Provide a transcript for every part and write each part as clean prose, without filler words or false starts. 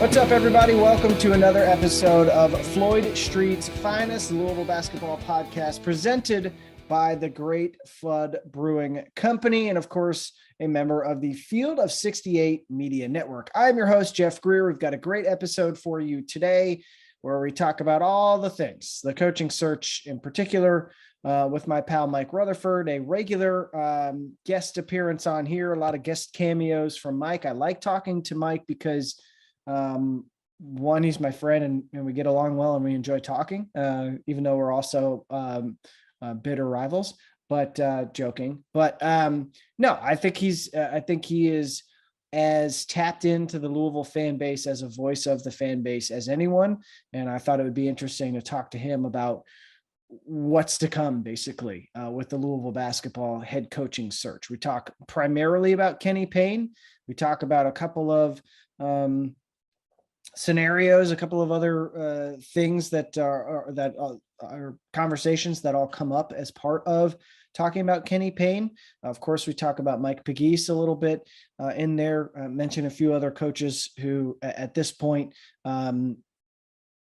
What's up, everybody? Welcome to another episode of Floyd Street's finest Louisville basketball podcast, presented by the Great Flood Brewing Company, and of course, a member of the Field of 68 Media Network. I'm your host, Jeff Greer. We've got a great episode for you today where we talk about all the things, the coaching search in particular, with my pal Mike Rutherford, a regular guest appearance on here, a lot of guest cameos from Mike. I like talking to Mike because one, he's my friend and we get along well and we enjoy talking, even though we're also bitter rivals, but joking. But no, I think he is as tapped into the Louisville fan base as a voice of the fan base as anyone. And I thought it would be interesting to talk to him about what's to come, basically, with the Louisville basketball head coaching search. We talk primarily about Kenny Payne. We talk about a couple of scenarios, a couple of other things that are conversations that all come up as part of talking about Kenny Payne. Of course, we talk about Mike Pegues a little bit in there, mention a few other coaches who at this point,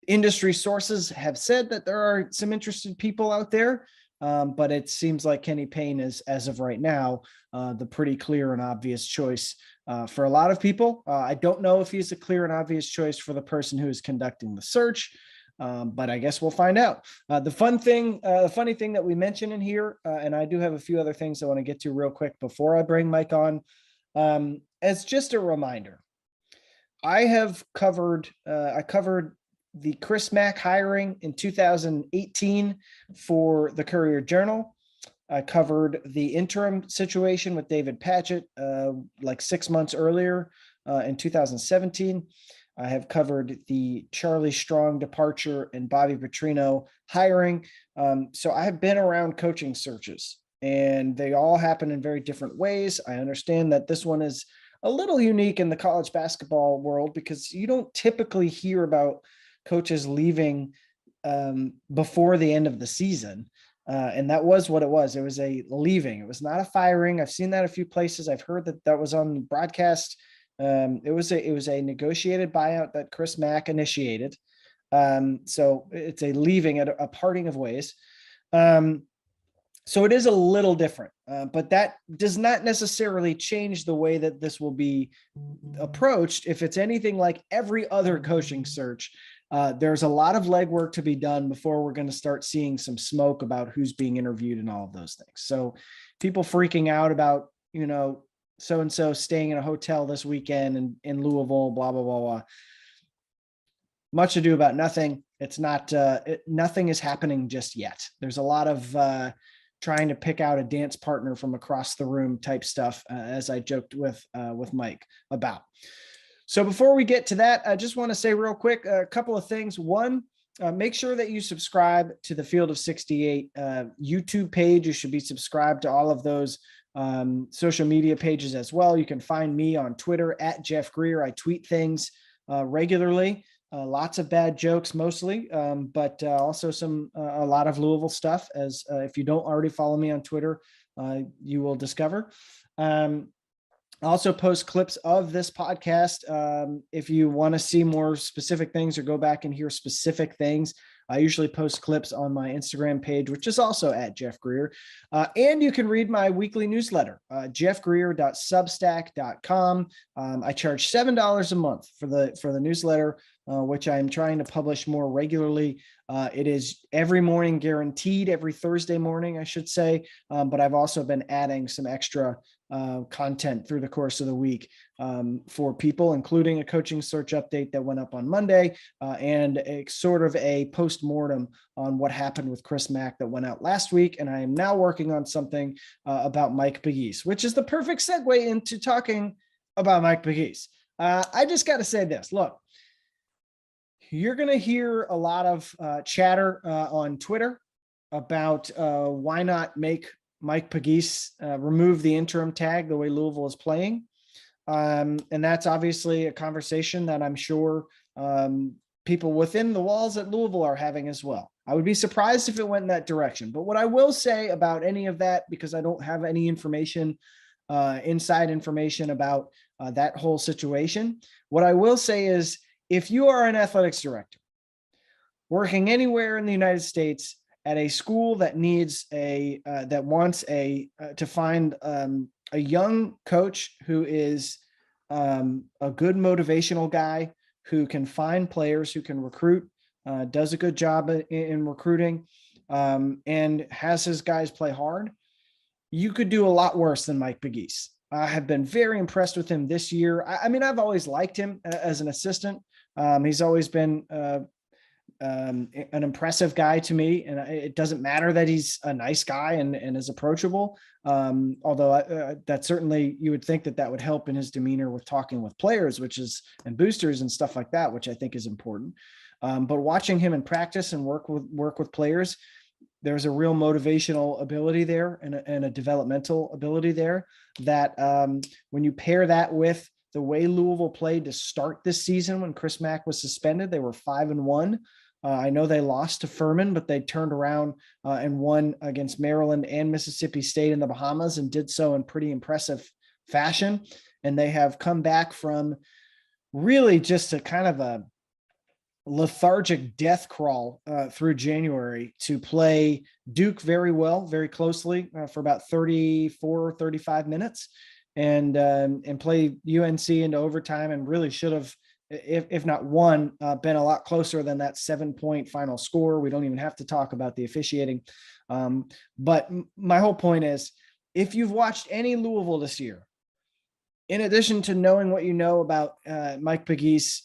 industry sources have said that there are some interested people out there, but it seems like Kenny Payne is, as of right now, the pretty clear and obvious choice for a lot of people. I don't know if he's a clear and obvious choice for the person who is conducting the search, but I guess we'll find out. The funny thing that we mentioned in here, and I do have a few other things I want to get to real quick before I bring Mike on, as just a reminder, I covered the Chris Mack hiring in 2018 for the Courier-Journal. I covered the interim situation with David Patchett like 6 months earlier in 2017. I have covered the Charlie Strong departure and Bobby Petrino hiring. So I have been around coaching searches, and they all happen in very different ways. I understand that this one is a little unique in the college basketball world because you don't typically hear about coaches leaving before the end of the season. And that was what it was. It was a leaving. It was not a firing. I've seen that a few places. I've heard that was on broadcast. It was a negotiated buyout that Chris Mack initiated. So it's a leaving, a parting of ways. So it is a little different, but that does not necessarily change the way that this will be approached. If it's anything like every other coaching search, there's a lot of legwork to be done before we're going to start seeing some smoke about who's being interviewed and all of those things. So people freaking out about, so-and-so staying in a hotel this weekend in Louisville, blah, blah, blah, blah. Much ado about nothing. It's not, nothing is happening just yet. There's a lot of trying to pick out a dance partner from across the room type stuff, as I joked with Mike about. So before we get to that, I just want to say real quick, a couple of things. One, make sure that you subscribe to the Field of 68 YouTube page. You should be subscribed to all of those social media pages as well. You can find me on Twitter at Jeff Greer. I tweet things regularly, lots of bad jokes mostly, but also a lot of Louisville stuff. As if you don't already follow me on Twitter, you will discover. I also post clips of this podcast. If you want to see more specific things or go back and hear specific things, I usually post clips on my Instagram page, which is also at Jeff Greer. And you can read my weekly newsletter, jeffgreer.substack.com. I charge $7 a month for the newsletter, which I'm trying to publish more regularly. It is every morning guaranteed, every Thursday morning, I should say. But I've also been adding some extra content through the course of the week for people, including a coaching search update that went up on Monday and a sort of a post-mortem on what happened with Chris Mack that went out last week. And I am now working on something about Mike Pegues, which is the perfect segue into talking about Mike Pegues. I just got to say this. Look, you're going to hear a lot of chatter on Twitter about why not make Mike Pegues remove the interim tag the way Louisville is playing. And that's obviously a conversation that I'm sure people within the walls at Louisville are having as well. I would be surprised if it went in that direction. But what I will say about any of that, because I don't have any information, inside information about that whole situation, what I will say is if you are an athletics director working anywhere in the United States at a school that needs that wants to find a young coach who is a good motivational guy, who can find players, who can recruit, does a good job in recruiting, and has his guys play hard, you could do a lot worse than Mike Pegues. I have been very impressed with him this year. I mean, I've always liked him as an assistant. He's always been an impressive guy to me, and it doesn't matter that he's a nice guy and is approachable. Although that certainly you would think that would help in his demeanor with talking with players, and boosters and stuff like that, which I think is important. But watching him in practice and work with players, there's a real motivational ability there and a developmental ability there that when you pair that with the way Louisville played to start this season when Chris Mack was suspended, they were 5-1. I know they lost to Furman, but they turned around and won against Maryland and Mississippi State in the Bahamas, and did so in pretty impressive fashion. And they have come back from really just a kind of a lethargic death crawl through January to play Duke very well, very closely for about 34, 35 minutes, and play UNC into overtime, and really should have, if not won, been a lot closer than that 7-point final score. We don't even have to talk about the officiating. But my whole point is, if you've watched any Louisville this year, in addition to knowing what you know about Mike Pegues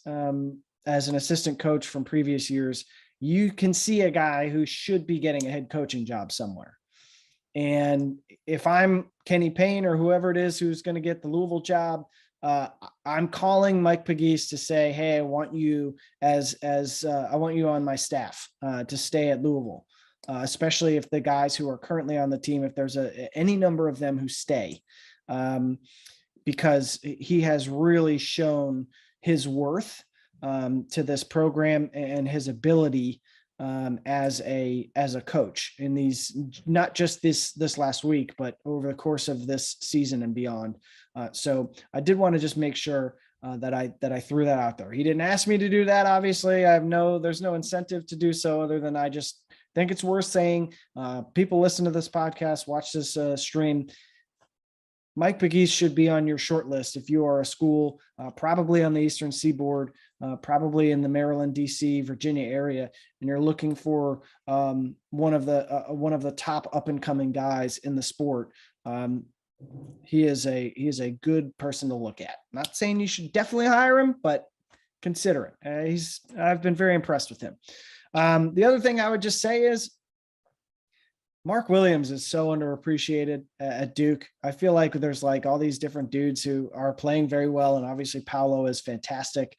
as an assistant coach from previous years, you can see a guy who should be getting a head coaching job somewhere. And if I'm Kenny Payne or whoever it is who's going to get the Louisville job, I'm calling Mike Pegues to say, hey, I want you I want you on my staff to stay at Louisville, especially if the guys who are currently on the team, if there's any number of them who stay, because he has really shown his worth to this program and his ability as a coach in these, not just this last week, but over the course of this season and beyond. So I did want to just make sure that I threw that out there. He didn't ask me to do that. Obviously, there's no incentive to do so, other than I just think it's worth saying. People listen to this podcast, watch this stream. Mike Pegues should be on your short list if you are a school, probably on the Eastern Seaboard, probably in the Maryland, DC, Virginia area, and you're looking for one of the top up and coming guys in the sport. He is a good person to look at. Not saying you should definitely hire him, but consider it. I've been very impressed with him. The other thing I would just say is, Mark Williams is so underappreciated at Duke. I feel like there's like all these different dudes who are playing very well, and obviously Paolo is fantastic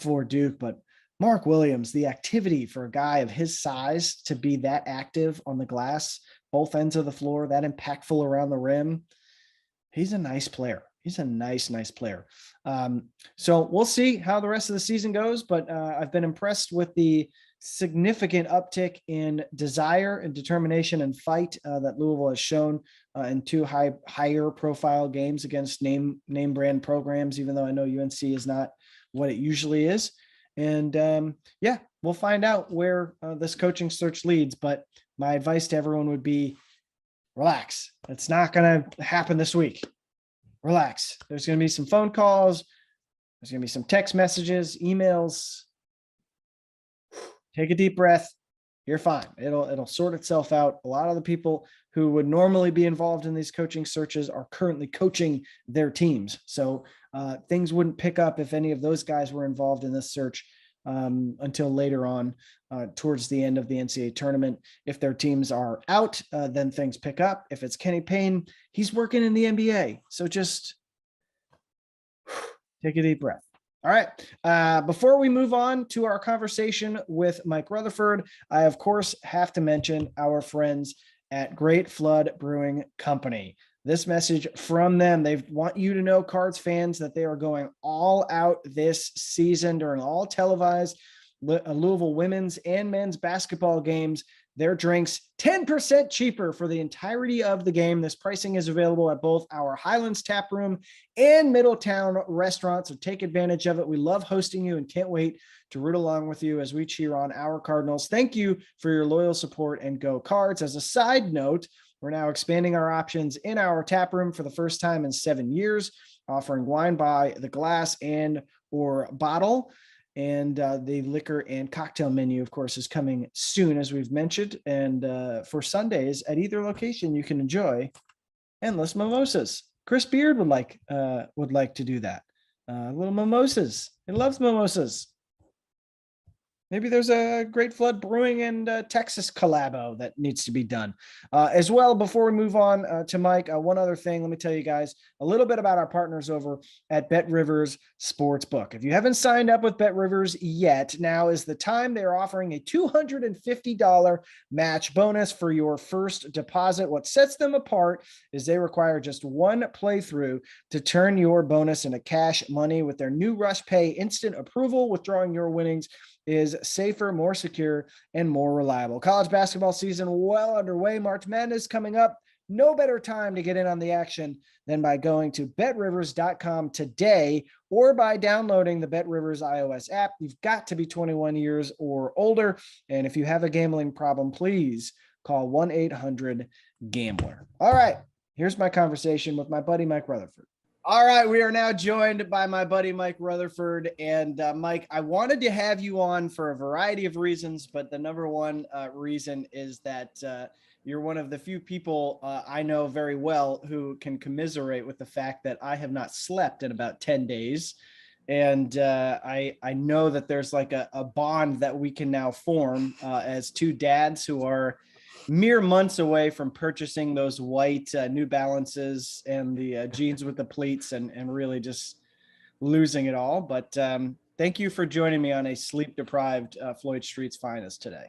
for Duke, but Mark Williams, the activity for a guy of his size to be that active on the glass, both ends of the floor, that impactful around the rim, he's a nice player. He's a nice player. So we'll see how the rest of the season goes, but I've been impressed with the significant uptick in desire and determination and fight that Louisville has shown in two higher profile games against name brand programs, even though I know UNC is not what it usually is. And yeah, we'll find out where this coaching search leads. But my advice to everyone would be, relax. It's not going to happen this week. Relax. There's going to be some phone calls. There's going to be some text messages, emails. Take a deep breath. You're fine. It'll sort itself out. A lot of the people who would normally be involved in these coaching searches are currently coaching their teams. So things wouldn't pick up if any of those guys were involved in this search until later on towards the end of the NCAA tournament. If their teams are out, then things pick up. If it's Kenny Payne, he's working in the NBA. So just take a deep breath. All right. Before we move on to our conversation with Mike Rutherford, I, of course, have to mention our friends at Great Flood Brewing Company. This message from them, they want you to know, Cards fans, that they are going all out this season during all televised Louisville women's and men's basketball games. their drinks 10% cheaper for the entirety of the game. This pricing is available at both our Highlands Tap Room and Middletown restaurant, so take advantage of it. We love hosting you and can't wait to root along with you as we cheer on our Cardinals. Thank you for your loyal support, and go Cards. As a side note, we're now expanding our options in our tap room for the first time in 7 years, offering wine by the glass and or bottle. And the liquor and cocktail menu, of course, is coming soon, as we've mentioned. And for Sundays at either location, you can enjoy endless mimosas. Chris Beard would like to do that. Little mimosas. He loves mimosas. Maybe there's a Great Flood Brewing and Texas collabo that needs to be done as well. Before we move on to Mike, one other thing, let me tell you guys a little bit about our partners over at Bet Rivers Sportsbook. If you haven't signed up with Bet Rivers yet, now is the time. They are offering a $250 match bonus for your first deposit. What sets them apart is they require just one playthrough to turn your bonus into cash money. With their new Rush Pay instant approval, withdrawing your winnings is safer, more secure, and more reliable. College basketball season well underway. March Madness coming up. No better time to get in on the action than by going to betrivers.com today or by downloading the BetRivers iOS app. You've got to be 21 years or older. And if you have a gambling problem, please call 1-800-GAMBLER. All right, here's my conversation with my buddy Mike Rutherford. All right, we are now joined by my buddy Mike Rutherford. And Mike, I wanted to have you on for a variety of reasons, but the number one reason is that you're one of the few people I know very well who can commiserate with the fact that I have not slept in about 10 days. And I know that there's like a bond that we can now form as two dads who are mere months away from purchasing those white New Balances and the jeans with the pleats and really just losing it all. But thank you for joining me on a sleep-deprived Floyd Street's Finest today.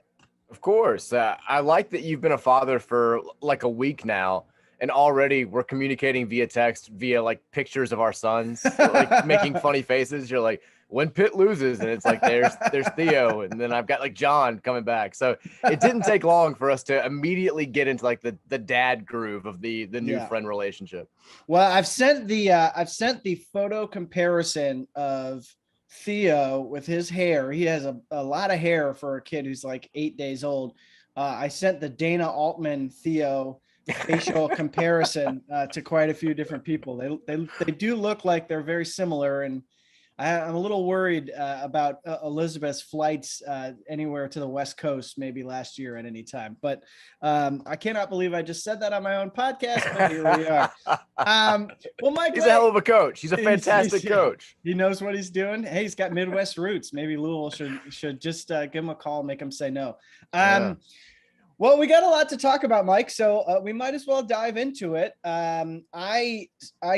Of course. I like that you've been a father for like a week now, and already we're communicating via text, via like pictures of our sons, like making funny faces. You're like, when Pitt loses, and it's like there's Theo, and then I've got like John coming back. So it didn't take long for us to immediately get into like the dad groove of the new friend relationship. Well, I've sent the photo comparison of Theo with his hair. He has a lot of hair for a kid who's like 8 days old. I sent the Dana Altman Theo facial comparison to quite a few different people. They do look like they're very similar, and I'm a little worried about Elizabeth's flights anywhere to the West Coast, maybe last year at any time. But I cannot believe I just said that on my own podcast, but here we are. Well, Mike, he's a hell of a coach. He's a fantastic coach. He knows what he's doing. Hey, he's got Midwest roots. Maybe Louisville should just give him a call, make him say no. Well, we got a lot to talk about, Mike, so we might as well dive into it. I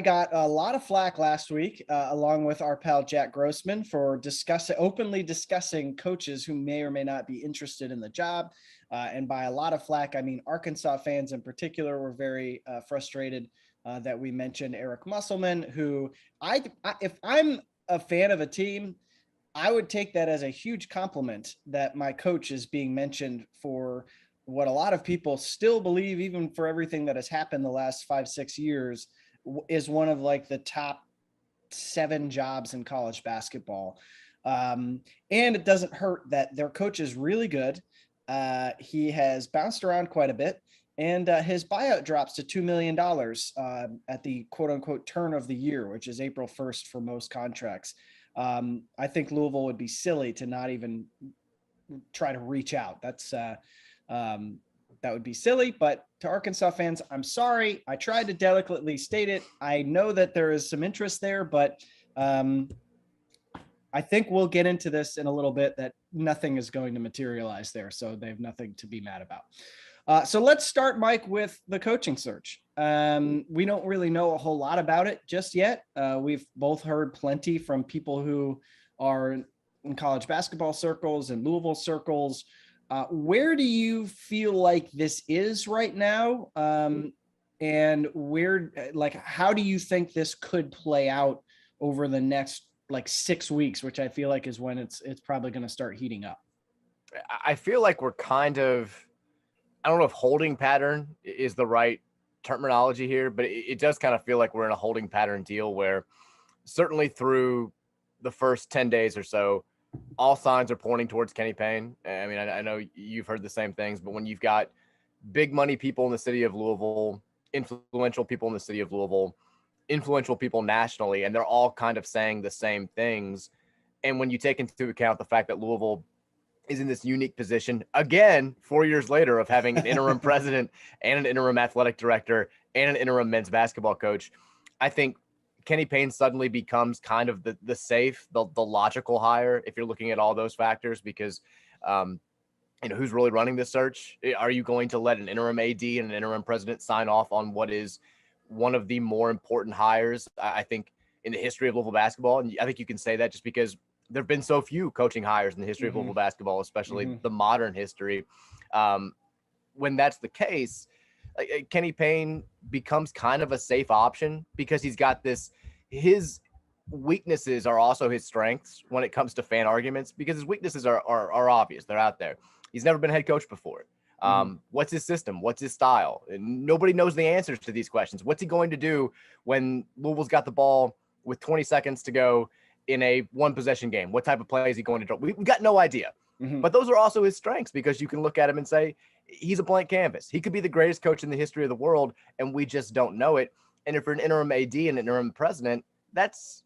got a lot of flack last week, along with our pal Jack Grossman, for openly discussing coaches who may or may not be interested in the job. And by a lot of flack, I mean Arkansas fans in particular were very frustrated that we mentioned Eric Musselman, who if I'm a fan of a team, I would take that as a huge compliment that my coach is being mentioned for what a lot of people still believe, even for everything that has happened the last 5-6 years, is one of like the top 7 jobs in college basketball. And it doesn't hurt that their coach is really good. He has bounced around quite a bit, and his buyout drops to $2 million at the quote unquote turn of the year, which is April 1st for most contracts. I think Louisville would be silly to not even try to reach out. That would be silly, but to Arkansas fans, I'm sorry. I tried to delicately state it. I know that there is some interest there, but I think we'll get into this in a little bit, that nothing is going to materialize there. So they have nothing to be mad about. So let's start, Mike, with the coaching search. We don't really know a whole lot about it just yet. We've both heard plenty from people who are in college basketball circles and Louisville circles. Where do you feel like this is right now? And how do you think this could play out over the next 6 weeks, which I feel like is when it's probably going to start heating up? I feel like we're kind of I don't know if holding pattern is the right terminology here, but it does kind of feel like we're in a holding pattern deal where certainly through the first 10 days or so, all signs are pointing towards Kenny Payne. I mean, I know you've heard the same things, but when you've got big money people in the city of Louisville, influential people in the city of Louisville, influential people nationally, and they're all kind of saying the same things. And when you take into account the fact that Louisville is in this unique position again 4 years later of having an interim president and an interim athletic director and an interim men's basketball coach, I think Kenny Payne suddenly becomes kind of the safe, the logical hire if you're looking at all those factors, because who's really running this search? Are you going to let an interim AD and an interim president sign off on what is one of the more important hires, I think, in the history of Louisville basketball? And I think you can say that just because there have been so few coaching hires in the history of Louisville basketball, especially the modern history. When that's the case, Kenny Payne becomes kind of a safe option because he's got this, his weaknesses are also his strengths when it comes to fan arguments, because his weaknesses are obvious. They're out there. He's never been a head coach before. What's his system? What's his style? And nobody knows the answers to these questions. What's he going to do when Louisville's got the ball with 20 seconds to go in a one possession game? What type of play is he going to draw? We've got no idea. But those are also his strengths, because you can look at him and say, he's a blank canvas. He could be the greatest coach in the history of the world, and we just don't know it. And if you're an interim AD and an interim president, that's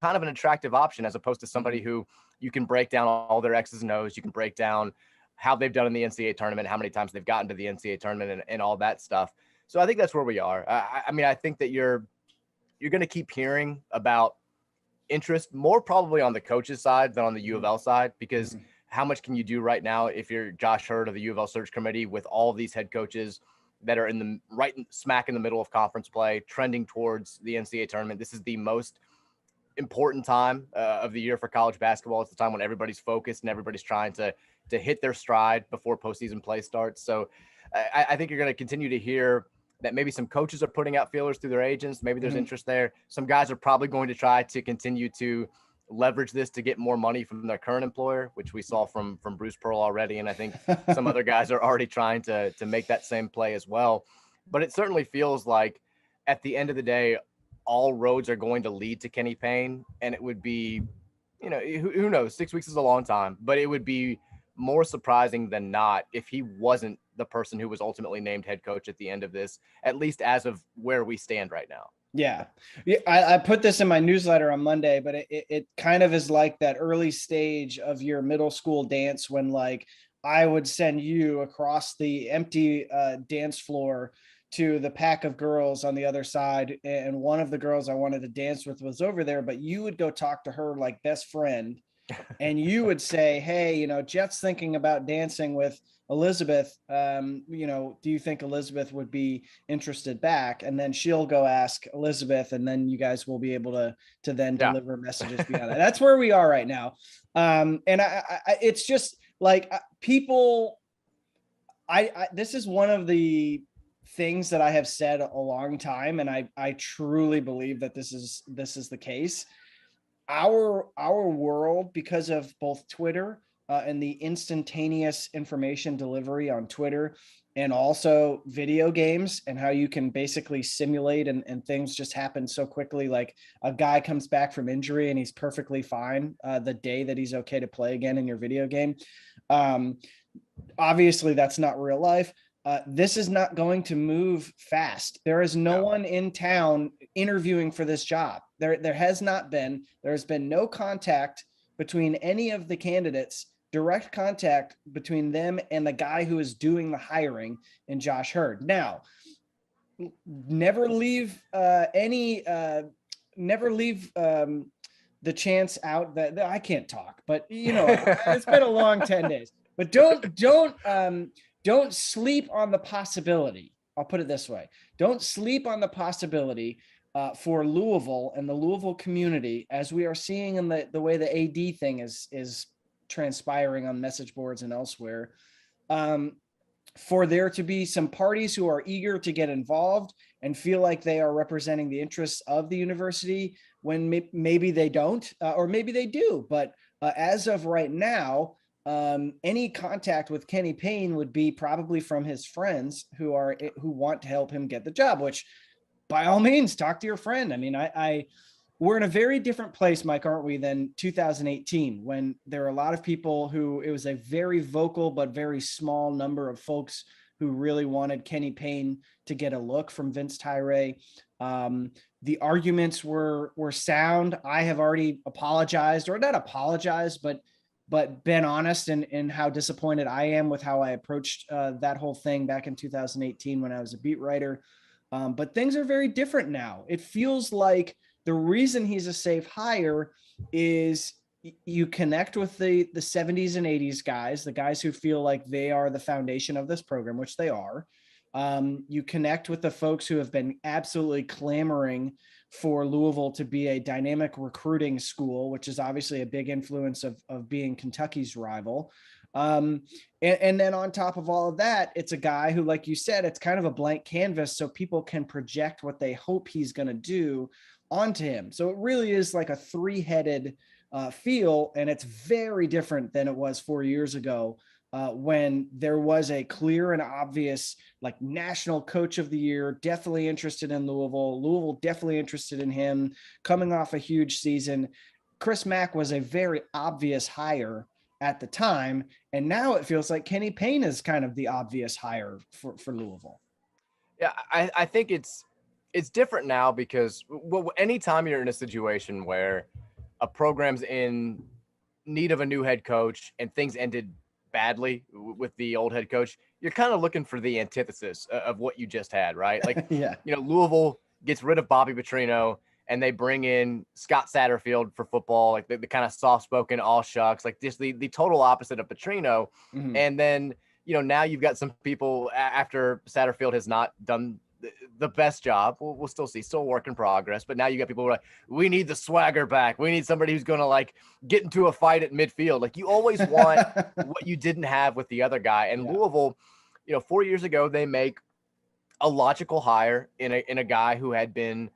kind of an attractive option, as opposed to somebody who you can break down all their X's and O's. You can break down how they've done in the NCAA tournament, how many times they've gotten to the NCAA tournament, and all that stuff. So I think that's where we are. I mean, I think that you're going to keep hearing about interest more probably on the coach's side than on the U of L side, because how much can you do right now if you're Josh Hurd of the U of L search committee with all of these head coaches that are in the smack in the middle of conference play, trending towards the NCAA tournament? This is the most important time of the year for college basketball. It's the time when everybody's focused and everybody's trying to hit their stride before postseason play starts. So I think you're going to continue to hear that maybe some coaches are putting out feelers through their agents. Maybe there's interest there. Some guys are probably going to try to continue to leverage this to get more money from their current employer, which we saw from Bruce Pearl already. And I think some other guys are already trying to make that same play as well. But it certainly feels like at the end of the day, all roads are going to lead to Kenny Payne. And it would be, who knows, 6 weeks is a long time, but it would be more surprising than not if he wasn't the person who was ultimately named head coach at the end of this, at least as of where we stand right now. Yeah. I put this in my newsletter on Monday, but it kind of is like that early stage of your middle school dance when, like, I would send you across the empty dance floor to the pack of girls on the other side. And one of the girls I wanted to dance with was over there, but you would go talk to her like best friend. And you would say, hey, Jeff's thinking about dancing with Elizabeth. Do you think Elizabeth would be interested back? And then she'll go ask Elizabeth, and then you guys will be able to then deliver messages beyond that. That's where we are right now. And it's just like people, this is one of the things that I have said a long time. And I truly believe that this is the case. Our world, because of both Twitter and the instantaneous information delivery on Twitter, and also video games and how you can basically simulate and things just happen so quickly. Like a guy comes back from injury and he's perfectly fine the day that he's okay to play again in your video game. Obviously that's not real life. This is not going to move fast. There is no one in town interviewing for this job. There has not been. There's been no contact between any of the candidates, direct contact between them and the guy who is doing the hiring in Josh Hurd. Now, never leave the chance out that I can't talk, but it's been a long 10 days. But don't sleep on the possibility. I'll put it this way. Don't sleep on the possibility for Louisville and the Louisville community, as we are seeing in the way the AD thing is transpiring on message boards and elsewhere, for there to be some parties who are eager to get involved and feel like they are representing the interests of the university when maybe they don't, or maybe they do. But as of right now, any contact with Kenny Payne would be probably from his friends who want to help him get the job, which by all means, talk to your friend. I mean, we're in a very different place, Mike, aren't we, than 2018, when there were a lot of people who, it was a very vocal but very small number of folks who really wanted Kenny Payne to get a look from Vince Tyra. The arguments were sound. I have already apologized, or not apologized, but been honest in how disappointed I am with how I approached that whole thing back in 2018 when I was a beat writer. But things are very different now. It feels like the reason he's a safe hire is you connect with the 70s and 80s guys, the guys who feel like they are the foundation of this program, which they are. You connect with the folks who have been absolutely clamoring for Louisville to be a dynamic recruiting school, which is obviously a big influence of being Kentucky's rival. And then on top of all of that, it's a guy who, like you said, it's kind of a blank canvas so people can project what they hope he's going to do onto him. So it really is like a three-headed feel, and it's very different than it was 4 years ago when there was a clear and obvious like national coach of the year, definitely interested in Louisville definitely interested in him, coming off a huge season. Chris Mack was a very obvious hire at the time, and now it feels like Kenny Payne is kind of the obvious hire for Louisville. Yeah, I think it's different now because anytime you're in a situation where a program's in need of a new head coach and things ended badly with the old head coach, you're kind of looking for the antithesis of what you just had, right? Like, yeah, Louisville gets rid of Bobby Petrino and they bring in Scott Satterfield for football, like the kind of soft-spoken, all shucks, like just the total opposite of Petrino. mm-hmm. And then, now you've got some people after Satterfield has not done the best job. We'll still see, still work in progress. But now you got people who are like, we need the swagger back. We need somebody who's going to like get into a fight at midfield. Like you always want what you didn't have with the other guy. And yeah. Louisville, 4 years ago, they make a logical hire in a guy who had been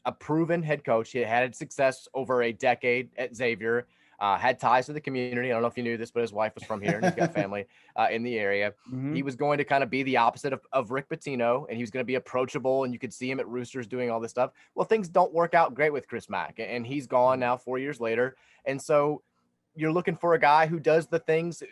a proven head coach. He had success over a decade at Xavier. Had ties to the community. I don't know if you knew this, but his wife was from here and he's got family in the area. Mm-hmm. He was going to kind of be the opposite of Rick Pitino, and he was going to be approachable, and you could see him at Roosters doing all this stuff. Well, things don't work out great with Chris Mack, and he's gone now 4 years later. And so you're looking for a guy who does the things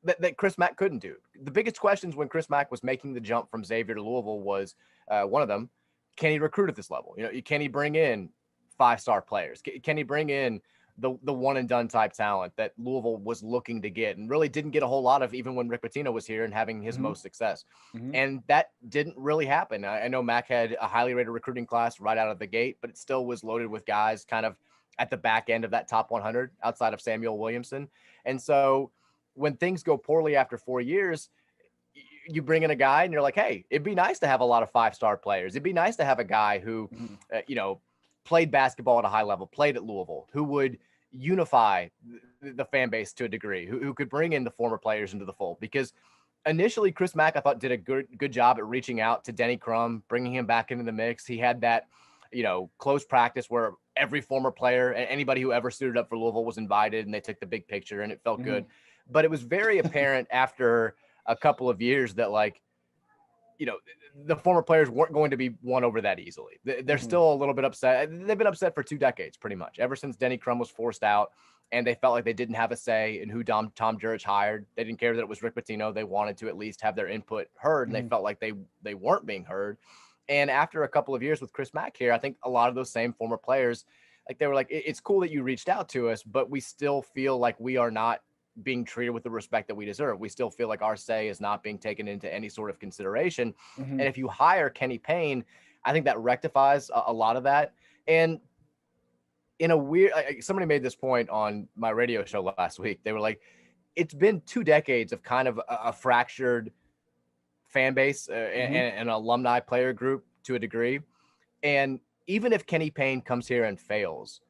that Chris Mack couldn't do. The biggest questions when Chris Mack was making the jump from Xavier to Louisville was one of them, can he recruit at this level? Can he bring in 5-star players? Can he bring in the one and done type talent that Louisville was looking to get and really didn't get a whole lot of even when Rick Pitino was here and having his most success. Mm-hmm. And that didn't really happen. I know Mack had a highly rated recruiting class right out of the gate, but it still was loaded with guys kind of at the back end of that top 100 outside of Samuel Williamson. And so when things go poorly after 4 years, you bring in a guy and you're like, hey, it'd be nice to have a lot of 5-star players. It'd be nice to have a guy who, played basketball at a high level, played at Louisville, who would unify the fan base to a degree, who could bring in the former players into the fold. Because initially Chris Mack, I thought, did a good job at reaching out to Denny Crum, bringing him back into the mix. He had that, close practice where every former player and anybody who ever suited up for Louisville was invited and they took the big picture and it felt good. But it was very apparent after a couple of years that the former players weren't going to be won over that easily. They're still a little bit upset. They've been upset for 2 decades, pretty much, ever since Denny Crum was forced out, and they felt like they didn't have a say in who Tom Jurich hired. They didn't care that it was Rick Pitino. They wanted to at least have their input heard, and they felt like they weren't being heard. And after a couple of years with Chris Mack here, I think a lot of those same former players, they were like, it's cool that you reached out to us, but we still feel like we are not being treated with the respect that we deserve. We still feel like our say is not being taken into any sort of consideration. And if you hire Kenny Payne, I think that rectifies a lot of that. And in a weird, somebody made this point on my radio show last week. They were like, it's been 2 decades of kind of a fractured fan base and an alumni player group to a degree. And even if Kenny Payne comes here and fails,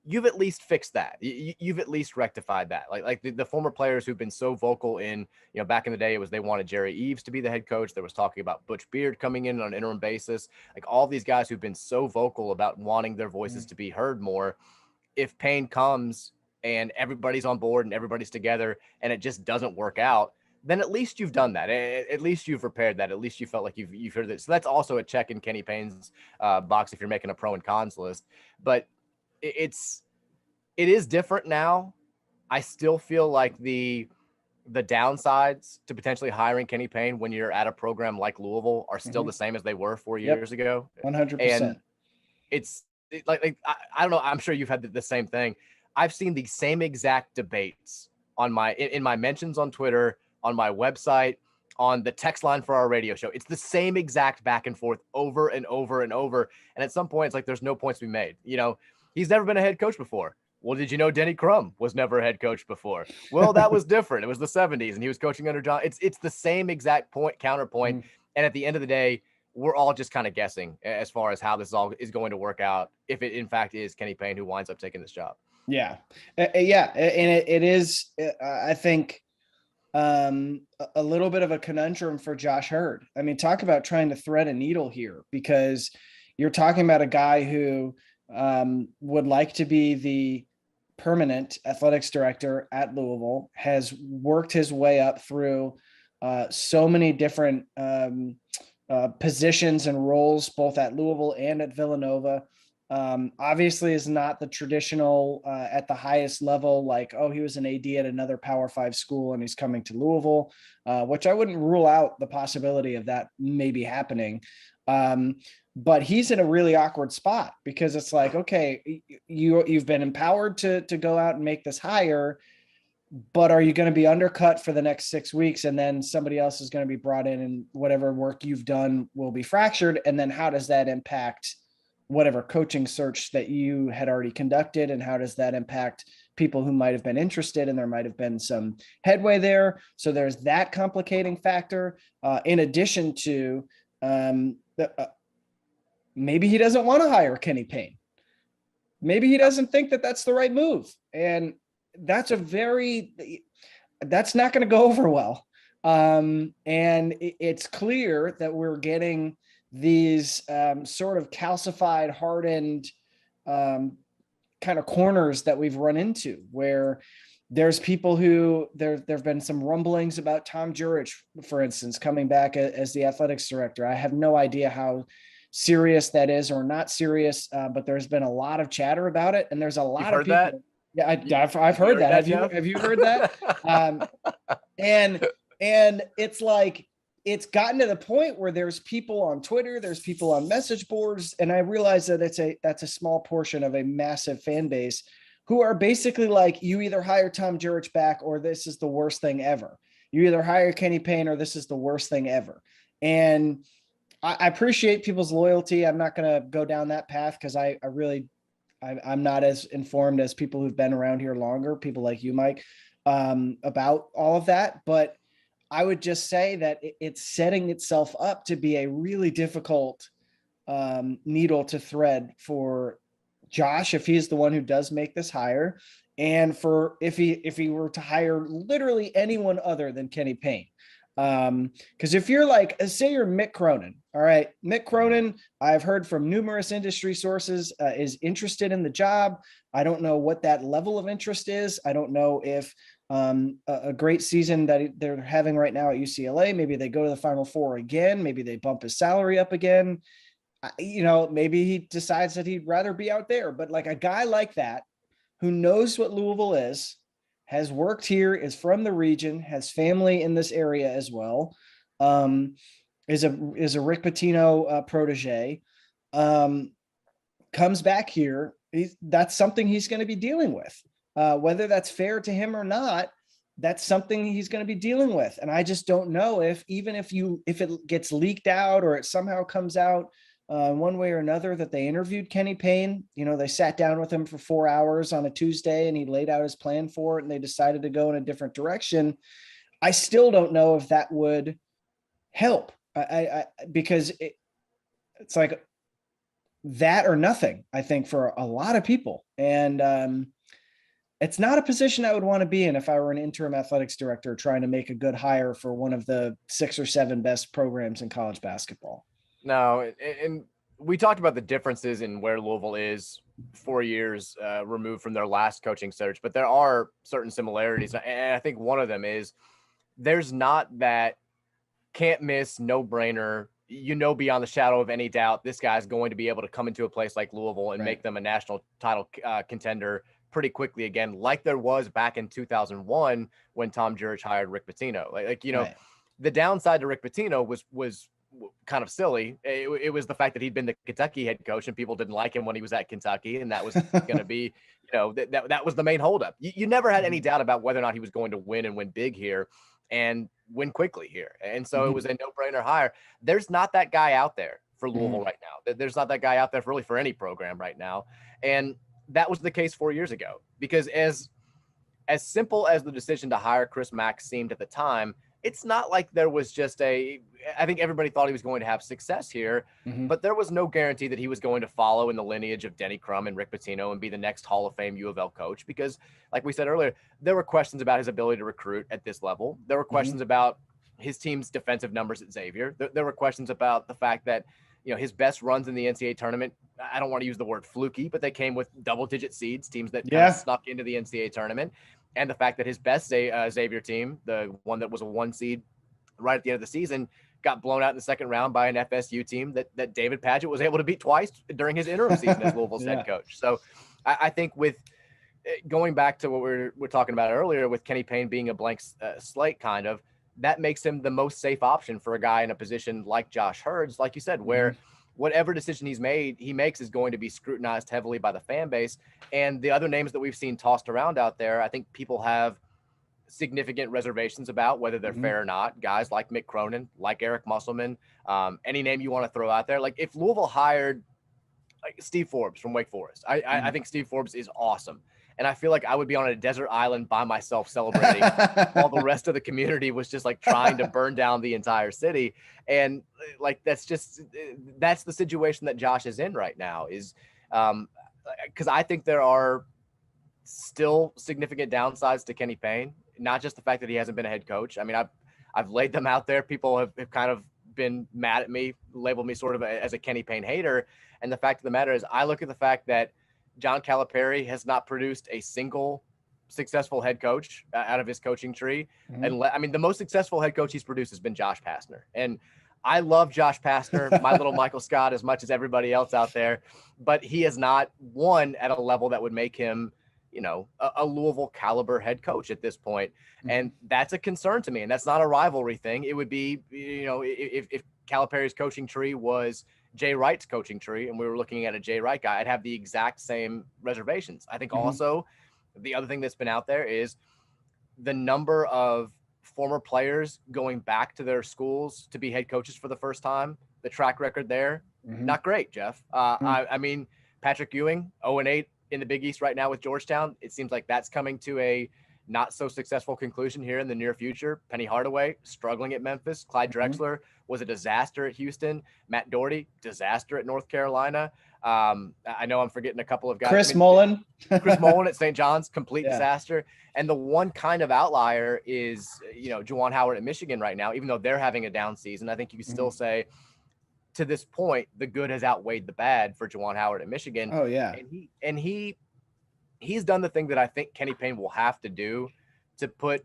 you've at least fixed that. You've at least rectified that. Like the former players who've been so vocal in, back in the day, it was they wanted Jerry Eves to be the head coach. There was talking about Butch Beard coming in on an interim basis. Like all these guys who've been so vocal about wanting their voices to be heard more. If Payne comes and everybody's on board and everybody's together and it just doesn't work out, then at least you've done that. At least you've repaired that. At least you felt like you've heard this. So that's also a check in Kenny Payne's box if you're making a pro and cons list. But it is different now. I still feel like the downsides to potentially hiring Kenny Payne when you're at a program like Louisville are still the same as they were 4 years ago. 100%. And like I don't know. I'm sure you've had the same thing. I've seen the same exact debates on in my mentions on Twitter, on my website, on the text line for our radio show. It's the same exact back and forth over and over and over. And at some point, it's like there's no points to be made. You know, he's never been a head coach before. Well, did you know Denny Crum was never a head coach before? Well, that was different. It was the 70s and he was coaching under John. It's the same exact counterpoint. Mm-hmm. And at the end of the day, we're all just kind of guessing as far as how this all is going to work out, if it in fact is Kenny Payne who winds up taking this job. Yeah. Yeah. And it is, I think, a little bit of a conundrum for Josh Hurd. I mean, talk about trying to thread a needle here, because you're talking about a guy who would like to be the permanent athletics director at Louisville, has worked his way up through so many different positions and roles, both at Louisville and at Villanova. Obviously is not the traditional at the highest level, like, oh, he was an AD at another Power 5 school and he's coming to Louisville, which I wouldn't rule out the possibility of that maybe happening. But he's in a really awkward spot, because it's like, okay, you've been empowered to go out and make this hire, but are you going to be undercut for the next 6 weeks? And then somebody else is going to be brought in and whatever work you've done will be fractured. And then how does that impact whatever coaching search that you had already conducted? And how does that impact people who might've been interested? And there might've been some headway there. So there's that complicating factor. In addition to, maybe he doesn't want to hire Kenny Payne. Maybe he doesn't think that that's the right move. And that's not going to go over well. And it's clear that we're getting these sort of calcified, hardened kind of corners that we've run into, where there's people who there've been some rumblings about Tom Jurich, for instance, coming back as the athletics director. I have no idea how serious that is or not serious, but there's been a lot of chatter about it, and there's a lot of people. That? Yeah, I've heard that. Have you heard that? And it's like, it's gotten to the point where there's people on Twitter, there's people on message boards, and I realize that that's a small portion of a massive fan base who are basically like, you either hire Tom Jurich back or this is the worst thing ever. You either hire Kenny Payne or this is the worst thing ever. And I appreciate people's loyalty. I'm not going to go down that path, because I'm not as informed as people who've been around here longer, people like you, Mike, about all of that. But I would just say that it's setting itself up to be a really difficult needle to thread for Josh, if he's the one who does make this hire, and for if he were to hire literally anyone other than Kenny Payne. Because if you're like, say you're Mick Cronin, all right, Mick Cronin, I've heard from numerous industry sources, is interested in the job. I don't know what that level of interest is. I don't know if a great season that they're having right now at UCLA, maybe they go to the Final Four again, maybe they bump his salary up again. Maybe he decides that he'd rather be out there. But like a guy like that, who knows what Louisville is, has worked here, is from the region, has family in this area as well, is a Rick Pitino protege, comes back here. That's something he's going to be dealing with. Whether that's fair to him or not, that's something he's going to be dealing with. And I just don't know if it gets leaked out or it somehow comes out one way or another that they interviewed Kenny Payne. They sat down with him for 4 hours on a Tuesday and he laid out his plan for it and they decided to go in a different direction. I still don't know if that would help. Because it's like that or nothing, I think, for a lot of people. And it's not a position I would want to be in if I were an interim athletics director trying to make a good hire for one of the 6 or 7 best programs in college basketball. No, and we talked about the differences in where Louisville is 4 years removed from their last coaching search, but there are certain similarities. And I think one of them is there's not that can't miss, no brainer, beyond the shadow of any doubt, this guy's going to be able to come into a place like Louisville and make them a national title contender pretty quickly again, like there was back in 2001 when Tom Jurich hired Rick Pitino. The downside to Rick Pitino was kind of silly. It was the fact that he'd been the Kentucky head coach and people didn't like him when he was at Kentucky, and that was going to be, that was the main holdup. You never had any doubt about whether or not he was going to win and win big here and win quickly here. And so it was a no-brainer hire. There's not that guy out there for Louisville right now. There's not that guy out there for any program right now. And that was the case 4 years ago, because as simple as the decision to hire Chris Mack seemed at the time, it's not like there was just I think everybody thought he was going to have success here, but there was no guarantee that he was going to follow in the lineage of Denny Crum and Rick Pitino and be the next Hall of Fame U of L coach, because like we said earlier, there were questions about his ability to recruit at this level. There were questions about his team's defensive numbers at Xavier. There were questions about the fact that, his best runs in the NCAA tournament, I don't want to use the word fluky, but they came with double-digit seeds, teams that kind of snuck into the NCAA tournament. And the fact that his best Xavier team, the one that was a 1 seed right at the end of the season, got blown out in the second round by an FSU team that David Padgett was able to beat twice during his interim season as Louisville's head coach. So I think with going back to what we're talking about earlier with Kenny Payne being a blank slate kind of, that makes him the most safe option for a guy in a position like Josh Hurd's, like you said, where whatever decision he makes is going to be scrutinized heavily by the fan base. And the other names that we've seen tossed around out there, I think people have significant reservations about whether they're fair or not. Guys like Mick Cronin, like Eric Musselman, any name you want to throw out there. Like if Louisville hired Steve Forbes from Wake Forest, I think Steve Forbes is awesome. And I feel like I would be on a desert island by myself celebrating while the rest of the community was just like trying to burn down the entire city. And like, that's the situation that Josh is in right now is because I think there are still significant downsides to Kenny Payne, not just the fact that he hasn't been a head coach. I mean, I've laid them out there. People have kind of been mad at me, labeled me sort of as a Kenny Payne hater. And the fact of the matter is I look at the fact that John Calipari has not produced a single successful head coach out of his coaching tree. And I mean, the most successful head coach he's produced has been Josh Pastner. And I love Josh Pastner, my little Michael Scott, as much as everybody else out there, but he is not won at a level that would make him, a Louisville caliber head coach at this point. And that's a concern to me. And that's not a rivalry thing. It would be, if Calipari's coaching tree was Jay Wright's coaching tree and we were looking at a Jay Wright guy, I'd have the exact same reservations. I think also the other thing that's been out there is the number of former players going back to their schools to be head coaches for the first time. The track record there, not great, Jeff. I mean, Patrick Ewing, 0-8 in the Big East right now with Georgetown. It seems like that's coming to a not so successful conclusion here in the near future. Penny Hardaway struggling at Memphis. Clyde Drexler was a disaster at Houston. Matt Doherty, disaster at North Carolina. I know I'm forgetting a couple of guys. Chris Mullen at St. John's, complete disaster. And the one kind of outlier is, Juwan Howard at Michigan right now, even though they're having a down season. I think you can still say to this point, the good has outweighed the bad for Juwan Howard at Michigan. Oh yeah. And he's done the thing that I think Kenny Payne will have to do to put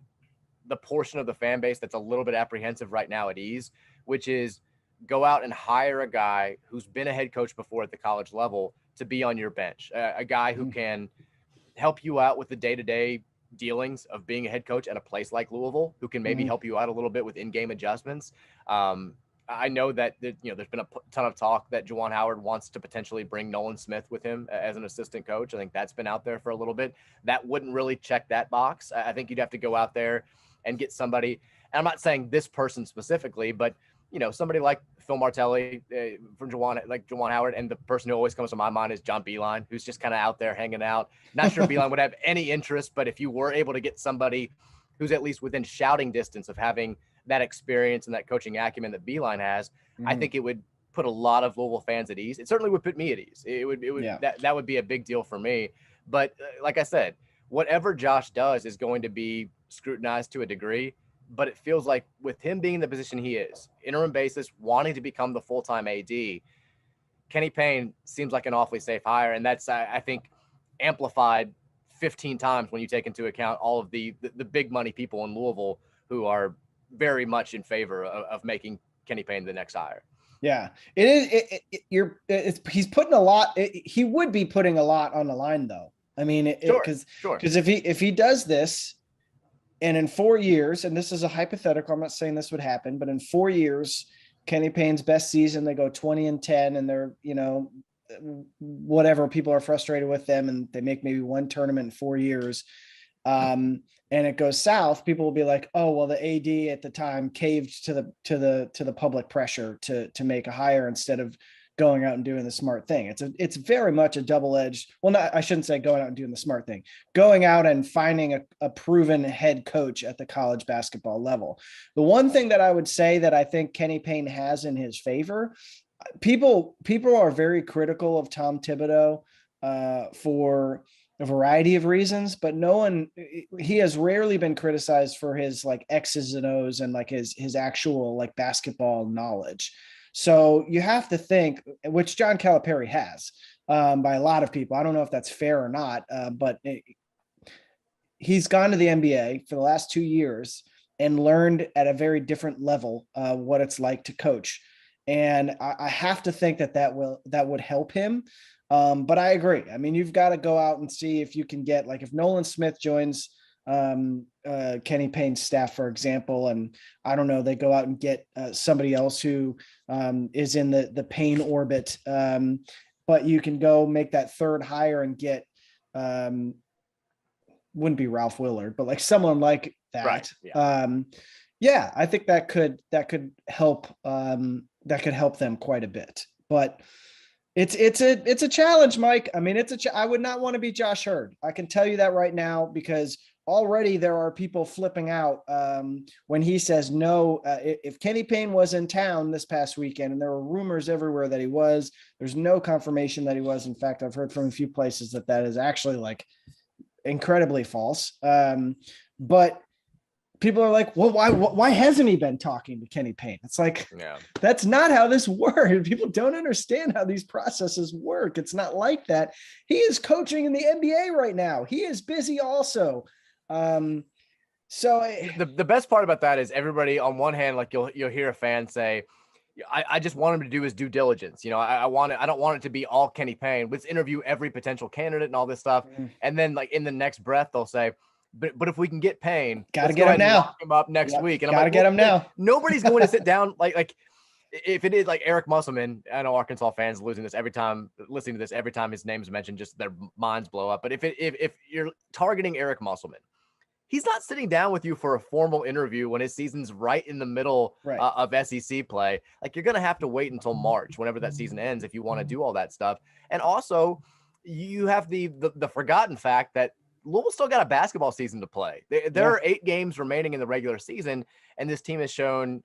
the portion of the fan base that's a little bit apprehensive right now at ease, which is go out and hire a guy who's been a head coach before at the college level to be on your bench, a guy who can help you out with the day-to-day dealings of being a head coach at a place like Louisville, who can maybe help you out a little bit with in-game adjustments. I know that there's been a ton of talk that Juwan Howard wants to potentially bring Nolan Smith with him as an assistant coach. I think that's been out there for a little bit. That wouldn't really check that box. I think you'd have to go out there and get somebody. And I'm not saying this person specifically, but somebody like Phil Martelli from Juwan Howard, and the person who always comes to my mind is John Beilein, who's just kind of out there hanging out. Not sure Beilein would have any interest, but if you were able to get somebody who's at least within shouting distance of having that experience and that coaching acumen that Beilein has, I think it would put a lot of Louisville fans at ease. It certainly would put me at ease. It would that would be a big deal for me. But like I said, whatever Josh does is going to be scrutinized to a degree. But it feels like with him being in the position he is, interim basis, wanting to become the full-time AD, Kenny Payne seems like an awfully safe hire. And that's, I think, amplified 15 times when you take into account all of the big money people in Louisville who are very much in favor of making Kenny Payne the next hire. Yeah, it is. He's putting a lot. He would be putting a lot on the line, though. I mean, because if he does this, and in 4 years, and this is a hypothetical, I'm not saying this would happen, but in 4 years, Kenny Payne's best season, they go 20-10, and they're, whatever, people are frustrated with them, and they make maybe one tournament in 4 years. And it goes south, people will be like, oh, well, the AD at the time caved to the public pressure to make a hire instead of going out and doing the smart thing. It's very much a double-edged. Well, not, I shouldn't say going out and doing the smart thing, going out and finding a proven head coach at the college basketball level. The one thing that I would say that I think Kenny Payne has in his favor, people are very critical of Tom Thibodeau for a variety of reasons, but he has rarely been criticized for his like X's and O's and like his actual like basketball knowledge. So you have to think, which John Calipari has by a lot of people. I don't know if that's fair or not, but he's gone to the NBA for the last 2 years and learned at a very different level what it's like to coach. And I have to think that would help him. But I agree. I mean, you've got to go out and see if you can get, like, if Nolan Smith joins Kenny Payne's staff, for example, and I don't know, they go out and get somebody else who is in the Payne orbit. But you can go make that third hire and get, wouldn't be Ralph Willard, but like someone like that. Right. Yeah. Yeah, I think that could help. That could help them quite a bit, but it's a challenge, Mike. I mean, I would not want to be Josh Hurd. I can tell you that right now, because already there are people flipping out when he says no. If Kenny Payne was in town this past weekend, and there were rumors everywhere that he was, there's no confirmation that he was. In fact, I've heard from a few places that is actually like incredibly false. But people are like, well, why hasn't he been talking to Kenny Payne? It's like, yeah, that's not how this works. People don't understand how these processes work. It's not like that. He is coaching in the NBA right now. He is busy also. So the best part about that is everybody, on one hand, like you'll hear a fan say, I just want him to do his due diligence. I don't want it to be all Kenny Payne. Let's interview every potential candidate and all this stuff. And then, like, in the next breath, they'll say, but if we can get Payne, got to get him now. Lock him up next week. And I'm like, get him now. Nobody's going to sit down. Like if it is like Eric Musselman, I know Arkansas fans listening to this every time his name's mentioned, just their minds blow up. But if you're targeting Eric Musselman, he's not sitting down with you for a formal interview when his season's right in the middle of SEC play. Like, you're going to have to wait until March, whenever that season ends, if you want to do all that stuff. And also, you have the forgotten fact that Louisville still got a basketball season to play. There are 8 games remaining in the regular season, and this team has shown,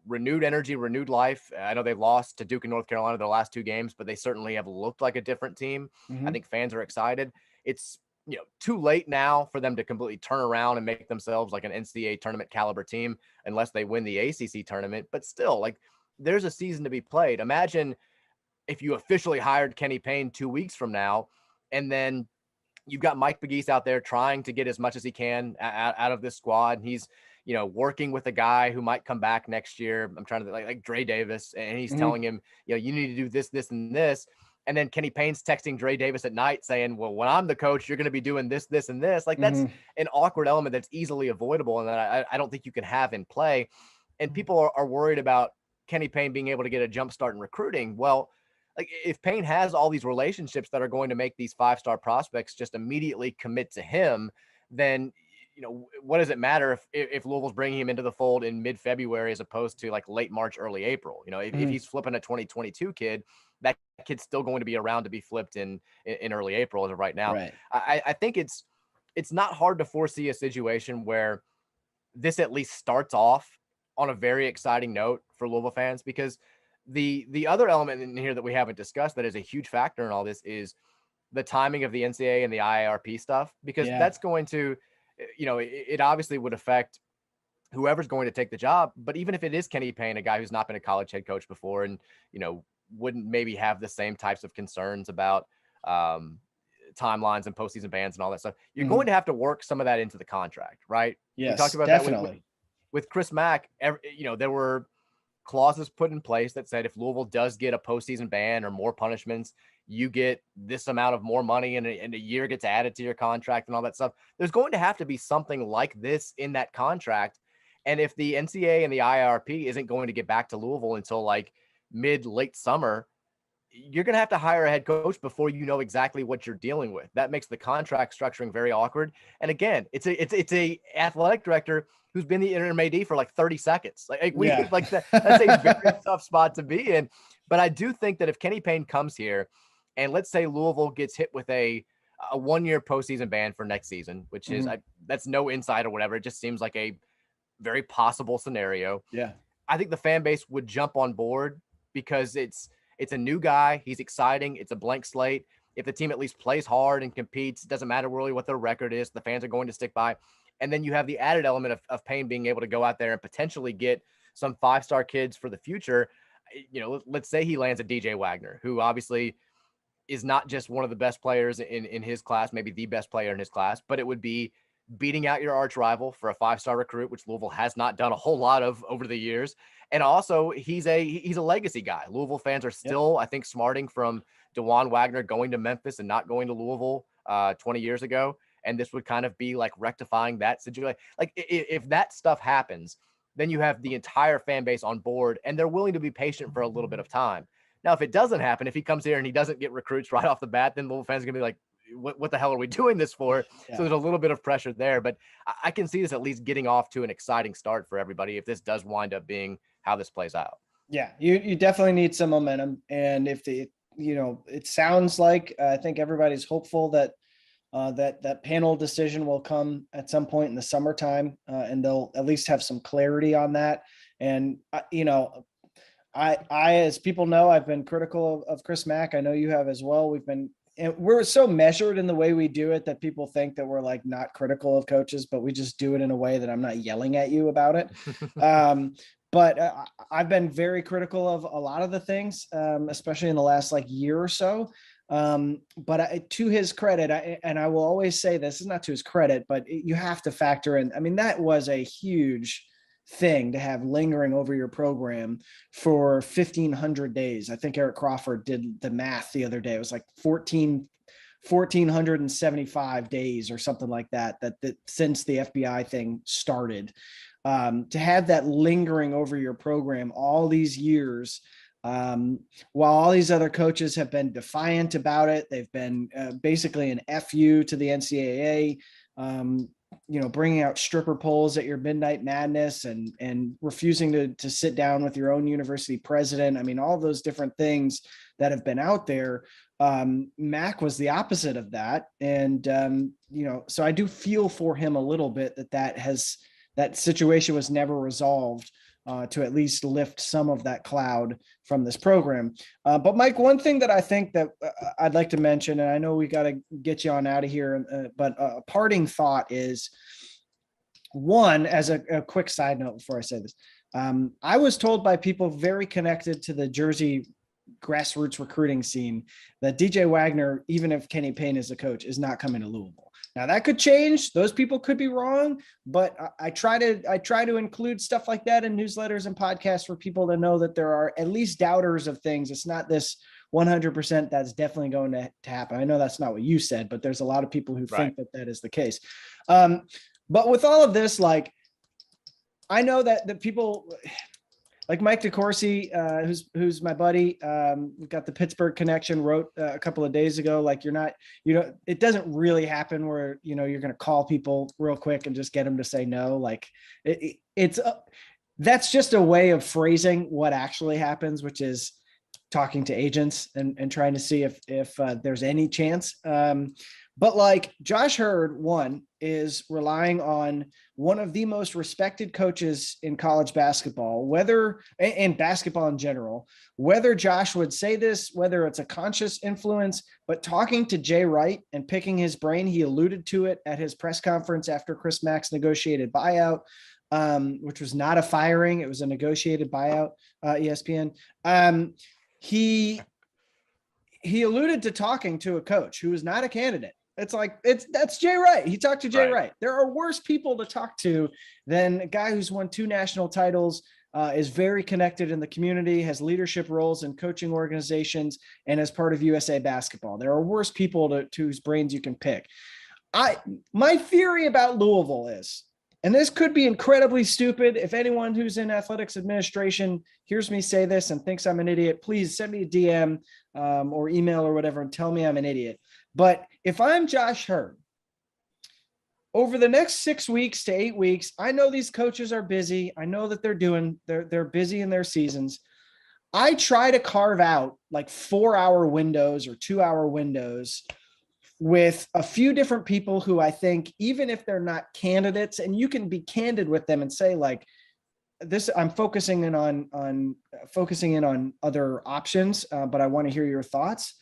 renewed energy, renewed life. I know they lost to Duke and North Carolina their last 2 games, but they certainly have looked like a different team. I think fans are excited. It's too late now for them to completely turn around and make themselves like an NCAA tournament caliber team, unless they win the ACC tournament. But still, like, there's a season to be played. Imagine if you officially hired Kenny Payne 2 weeks from now, and then you've got Mike Pegues out there trying to get as much as he can out of this squad. And he's, working with a guy who might come back next year. I'm trying to like Dre Davis, and he's telling him, you need to do this, this, and this. And then Kenny Payne's texting Dre Davis at night saying, well, when I'm the coach, you're going to be doing this, this, and this. Like, that's an awkward element that's easily avoidable, and that I don't think you can have in play. And people are worried about Kenny Payne being able to get a jump start in recruiting. Well, like, if Payne has all these relationships that are going to make these 5-star prospects just immediately commit to him, then, what does it matter if Louisville's bringing him into the fold in mid-February as opposed to like late March, early April? If he's flipping a 2022 kid, that kid's still going to be around to be flipped in early April as of right now. Right. I think it's not hard to foresee a situation where this at least starts off on a very exciting note for Louisville fans, because the other element in here that we haven't discussed that is a huge factor in all this is the timing of the NCAA and the IARP stuff, because that's going to, it obviously would affect whoever's going to take the job. But even if it is Kenny Payne, a guy who's not been a college head coach before, and, wouldn't maybe have the same types of concerns about timelines and postseason bans and all that stuff. You're going to have to work some of that into the contract, right? Yes, we talked about definitely. that with Chris Mack. There were clauses put in place that said if Louisville does get a postseason ban or more punishments, you get this amount of more money and a year gets added to your contract and all that stuff. There's going to have to be something like this in that contract. And if the NCAA and the IRP isn't going to get back to Louisville until like late summer, you're going to have to hire a head coach before you know exactly what you're dealing with. That makes the contract structuring very awkward. And again, it's a athletic director who's been the interim AD for like 30 seconds. That's a very tough spot to be in. But I do think that if Kenny Payne comes here and let's say Louisville gets hit with a 1-year postseason ban for next season, which is that's no insight or whatever. It just seems like a very possible scenario. Yeah. I think the fan base would jump on board because it's a new guy. He's exciting. It's a blank slate. If the team at least plays hard and competes, it doesn't matter really what their record is. The fans are going to stick by. And then you have the added element of Payne being able to go out there and potentially get some 5-star kids for the future. Let's say he lands a DJ Wagner, who obviously is not just one of the best players in his class, maybe the best player in his class, but it would be beating out your arch rival for a 5-star recruit, which Louisville has not done a whole lot of over the years. And also he's a legacy guy. Louisville fans are still, I think, smarting from DeJuan Wagner going to Memphis and not going to Louisville 20 years ago. And this would kind of be like rectifying that situation. Like if that stuff happens, then you have the entire fan base on board and they're willing to be patient for a little bit of time. Now, if it doesn't happen, if he comes here and he doesn't get recruits right off the bat, then Louisville fans are going to be like, what the hell are we doing this for? Yeah. So there's a little bit of pressure there, but I can see this at least getting off to an exciting start for everybody if this does wind up being how this plays out. Yeah, you definitely need some momentum. And if it sounds like I think everybody's hopeful that that panel decision will come at some point in the summertime, and they'll at least have some clarity on that. And I as people know, I've been critical of Chris Mack. I know you have as well. And we're so measured in the way we do it that people think that we're like not critical of coaches, but we just do it in a way that I'm not yelling at you about it. But I've been very critical of a lot of the things, especially in the last year or so. But to his credit, and I will always say this is not to his credit, but you have to factor in. I mean, that was a huge thing to have lingering over your program for 1,500 days. I think Eric Crawford did the math the other day. It was like 1,475 days or something like that since the FBI thing started. To have that lingering over your program all these years, while all these other coaches have been defiant about it, they've been basically an FU to the NCAA, bringing out stripper poles at your Midnight Madness and refusing to sit down with your own university president. I mean, all those different things that have been out there. Mac was the opposite of that. And, so I do feel for him a little bit that situation was never resolved to at least lift some of that cloud from this program. But Mike, one thing that I think that I'd like to mention, and I know we got to get you on out of here, but a parting thought is one, as a quick side note before I say this, I was told by people very connected to the Jersey grassroots recruiting scene that DJ Wagner, even if Kenny Payne is a coach, is not coming to Louisville. Now that could change. Those people could be wrong, but I try to include stuff like that in newsletters and podcasts for people to know that there are at least doubters of things. It's not this 100% that's definitely going to happen. I know that's not what you said, but there's a lot of people who think that is the case. But with all of this, I know that the people like Mike DeCourcy, who's my buddy, we've got the Pittsburgh connection, wrote a couple of days ago, it doesn't really happen where, you're going to call people real quick and just get them to say no. That's just a way of phrasing what actually happens, which is talking to agents and trying to see if there's any chance. But Josh Hurd, one, is relying on one of the most respected coaches in college basketball, and basketball in general, whether Josh would say this, whether it's a conscious influence, but talking to Jay Wright and picking his brain, he alluded to it at his press conference after Chris Mack's negotiated buyout, which was not a firing. It was a negotiated buyout, ESPN. he alluded to talking to a coach who is not a candidate. It's like, that's Jay Wright. He talked to Jay Wright. There are worse people to talk to than a guy who's won 2 national titles, is very connected in the community, has leadership roles in coaching organizations, and as part of USA Basketball. There are worse people to whose brains you can pick. My theory about Louisville is, and this could be incredibly stupid. If anyone who's in athletics administration hears me say this and thinks I'm an idiot, please send me a DM or email or whatever and tell me I'm an idiot. But if I'm Josh Hurd, over the next 6 weeks to 8 weeks, I know these coaches are busy. I know that they're busy in their seasons. I try to carve out like 4-hour windows or 2-hour windows with a few different people who I think, even if they're not candidates, and you can be candid with them and say like, this, I'm focusing in on other options, but I want to hear your thoughts.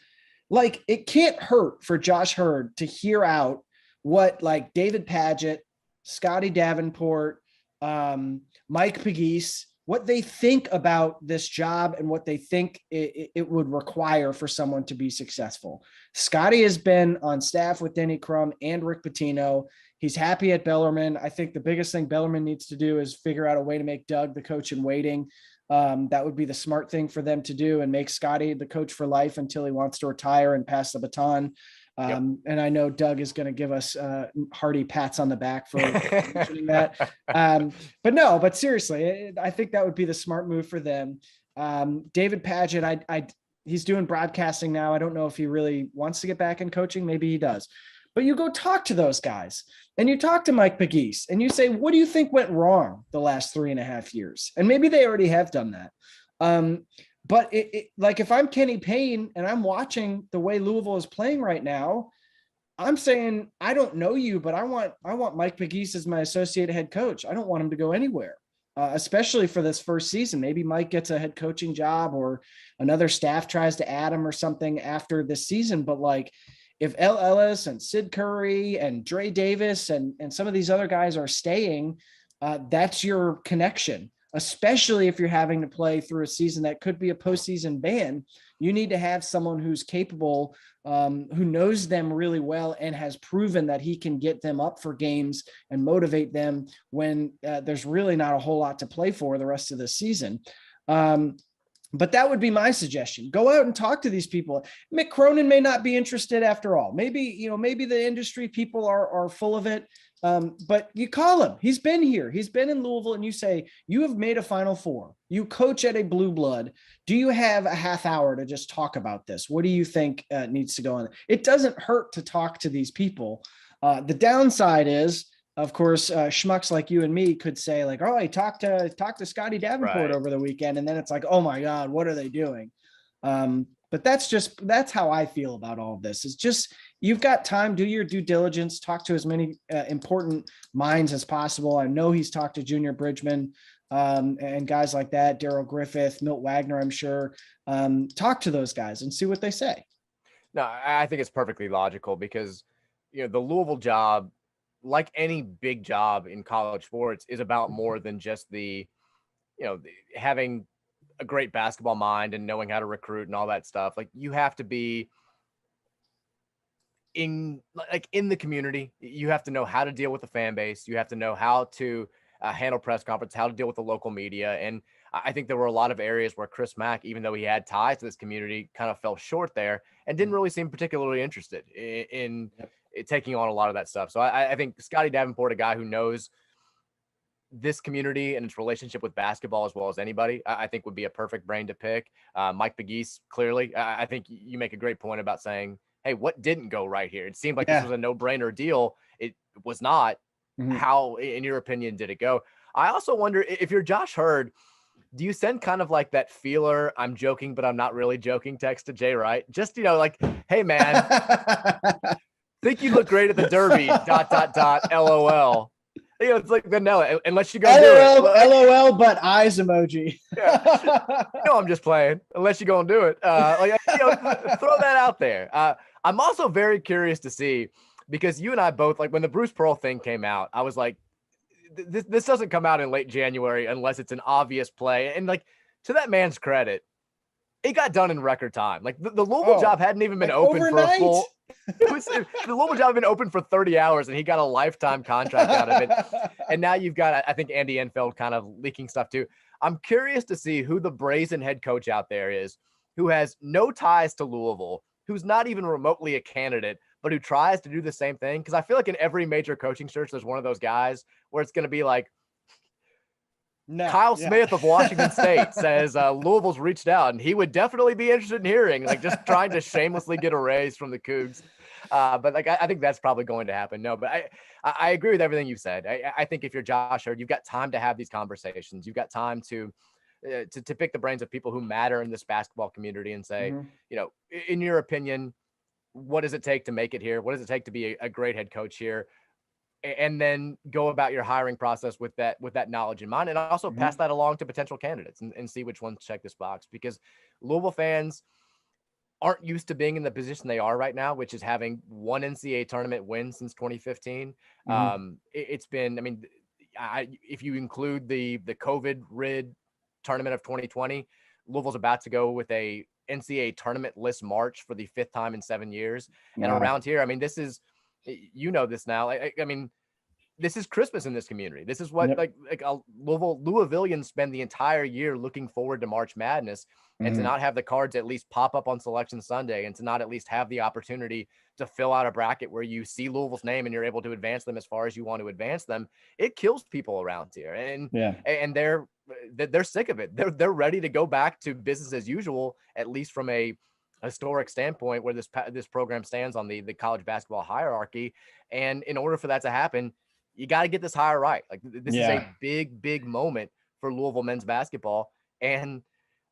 Like, it can't hurt for Josh Hurd to hear out what like David Padgett, Scotty Davenport, Mike Pegues, what they think about this job and what they think it would require for someone to be successful. Scotty has been on staff with Denny Crum and Rick Pitino. He's happy at Bellarmine. I think the biggest thing Bellarmine needs to do is figure out a way to make Doug the coach in waiting. That would be the smart thing for them to do, and make Scotty the coach for life until he wants to retire and pass the baton. And I know Doug is going to give us hearty pats on the back for mentioning that. But seriously, I think that would be the smart move for them. David Padgett, he's doing broadcasting now. I don't know if he really wants to get back in coaching. Maybe he does. But you go talk to those guys, and you talk to Mike Pegues, and you say, what do you think went wrong the last 3.5 years? And maybe they already have done that. But like, if I'm Kenny Payne and I'm watching the way Louisville is playing right now, I'm saying, I don't know you, but I want Mike Pegues as my associate head coach. I don't want him to go anywhere, especially for this first season. Maybe Mike gets a head coaching job or another staff tries to add him or something after this season. But like, if El Ellis and Sid Curry and Dre Davis and some of these other guys are staying, that's your connection. Especially if you're having to play through a season that could be a postseason ban. You need to have someone who's capable, who knows them really well and has proven that he can get them up for games and motivate them when there's really not a whole lot to play for the rest of the season. But that would be my suggestion. Go out and talk to these people. Mick Cronin may not be interested after all. Maybe the industry people are full of it. But you call him. He's been here. He's been in Louisville, and you say, you have made a Final Four. You coach at a blue blood. Do you have a half hour to just talk about this? What do you think needs to go on? It doesn't hurt to talk to these people. The downside is, of course, schmucks like you and me could say like, oh, I talked to Scotty Davenport over the weekend. And then it's like, oh my God, what are they doing? But that's how I feel about all of this. It's just, you've got time, do your due diligence, talk to as many important minds as possible. I know he's talked to Junior Bridgman and guys like that, Daryl Griffith, Milt Wagner, I'm sure. Talk to those guys and see what they say. No, I think it's perfectly logical because, the Louisville job, like any big job in college sports, is about more than just having a great basketball mind and knowing how to recruit and all that stuff. Like, you have to be in the community. You have to know how to deal with the fan base. You have to know how to handle press conference, how to deal with the local media. And I think there were a lot of areas where Chris Mack, even though he had ties to this community, kind of fell short there and didn't really seem particularly interested in taking on a lot of that stuff. So I think Scotty Davenport, a guy who knows this community and its relationship with basketball as well as anybody, I think would be a perfect brain to pick. Mike Pegues, clearly, I think you make a great point about saying, hey, what didn't go right here? It seemed like this was a no-brainer deal. It was not. Mm-hmm. How, in your opinion, did it go? I also wonder, if you're Josh Hurd, do you send kind of like that feeler, I'm joking, but I'm not really joking text to Jay Wright? Just, like, hey, man, think you look great at the Derby, ... LOL. It's like vanilla, unless you go do it. LOL, but eyes emoji. I'm just playing, unless you go and do it. Throw that out there. I'm also very curious to see, because you and I both, like, when the Bruce Pearl thing came out, I was like, this doesn't come out in late January unless it's an obvious play. And like, to that man's credit, it got done in record time. Like the Louisville job hadn't even been open overnight? for a full. The Louisville job had been open for 30 hours, and he got a lifetime contract out of it. And now you've got, I think, Andy Enfield kind of leaking stuff too. I'm curious to see who the brazen head coach out there is, who has no ties to Louisville, who's not even remotely a candidate, but who tries to do the same thing. Because I feel like in every major coaching search, there's one of those guys where it's going to be like, Kyle Smith of Washington State says Louisville's reached out, and he would definitely be interested in hearing, like, just trying to shamelessly get a raise from the Cougs. But like, I think that's probably going to happen. No, but I agree with everything you've said. I think if you're Josh Hurd, you've got time to have these conversations. You've got time to pick the brains of people who matter in this basketball community and say, you know, in your opinion, what does it take to make it here? What does it take to be a great head coach here? And then go about your hiring process with that knowledge in mind, and also pass that along to potential candidates and see which ones check this box, because Louisville fans aren't used to being in the position they are right now, which is having one NCAA tournament win since 2015. It's been, I mean, if you include the COVID rid tournament of 2020, Louisville's about to go with a NCAA tournament list march for the 5th time in 7 years. And around here, I mean, this is, you know this now. I mean, this is Christmas in this community. This is what like Louisvillians spend the entire year looking forward to March Madness, and to not have the cards at least pop up on Selection Sunday, and to not at least have the opportunity to fill out a bracket where you see Louisville's name and you're able to advance them as far as you want to advance them. It kills people around here, and they're sick of it. They're ready to go back to business as usual, at least from a historic standpoint where this program stands on the college basketball hierarchy. And in order for that to happen, you got to get this hire right. Like, this is a big moment for Louisville men's basketball. And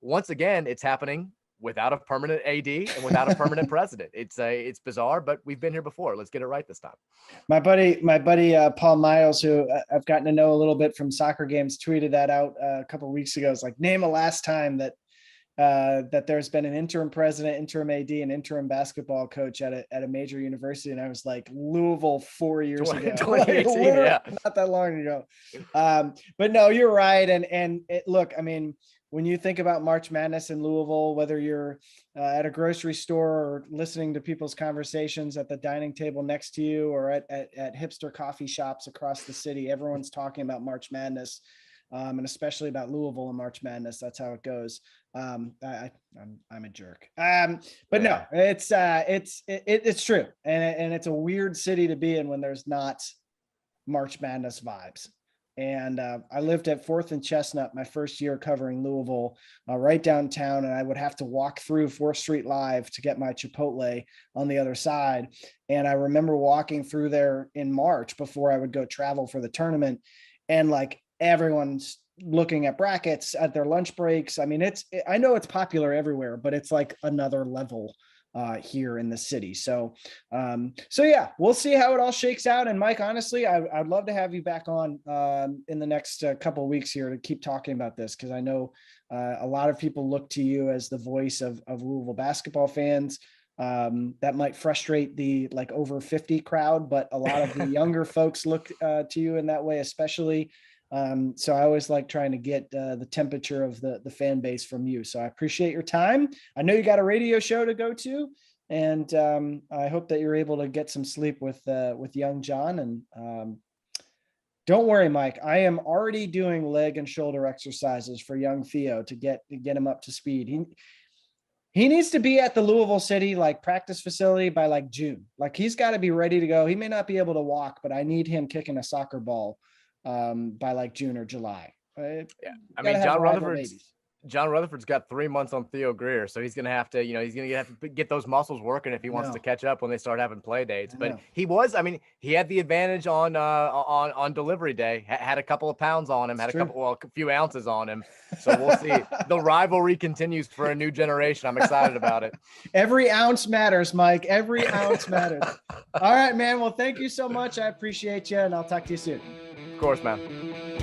once again, it's happening without a permanent AD and without a permanent president. It's bizarre, but we've been here before. Let's get it right this time. My buddy, Paul Miles, who I've gotten to know a little bit from soccer games, tweeted that out a couple of weeks ago. It's like, name a last time that there's been an interim president, interim AD, and interim basketball coach at a major university. And I was like, Louisville 4 years ago, 2018, not that long ago. But no, you're right. And look, I mean, when you think about March Madness in Louisville, whether you're at a grocery store or listening to people's conversations at the dining table next to you, or at hipster coffee shops across the city, everyone's talking about March Madness. And especially about Louisville and March Madness. That's how it goes. I'm a jerk. But no, it's true. And it's a weird city to be in when there's not March Madness vibes. And I lived at 4th and Chestnut my first year covering Louisville, right downtown. And I would have to walk through 4th Street Live to get my Chipotle on the other side. And I remember walking through there in March before I would go travel for the tournament. And like, everyone's looking at brackets at their lunch breaks. I mean, I know it's popular everywhere, but it's like another level here in the city. So yeah, we'll see how it all shakes out. And Mike, honestly, I'd love to have you back on in the next couple of weeks here to keep talking about this, because I know a lot of people look to you as the voice of Louisville basketball fans. That might frustrate the like over 50 crowd, but a lot of the younger folks look to you in that way, especially. So I always like trying to get the temperature of the fan base from you. So I appreciate your time. I know you got a radio show to go to, and I hope that you're able to get some sleep with young John. And don't worry, Mike, I am already doing leg and shoulder exercises for young Theo to get him up to speed. He needs to be at the Louisville City like practice facility by like June. Like, he's got to be ready to go. He may not be able to walk, but I need him kicking a soccer ball by like June or July. I mean, John Rutherford's got 3 months on Theo Greer, so he's going to have to, have to get those muscles working if he wants to catch up when they start having play dates. But he had the advantage on delivery day, had a couple of pounds on him, a few ounces on him. So we'll see. The rivalry continues for a new generation. I'm excited about it. Every ounce matters, Mike. Every ounce matters. All right, man. Well, thank you so much. I appreciate you, and I'll talk to you soon. Of course, man.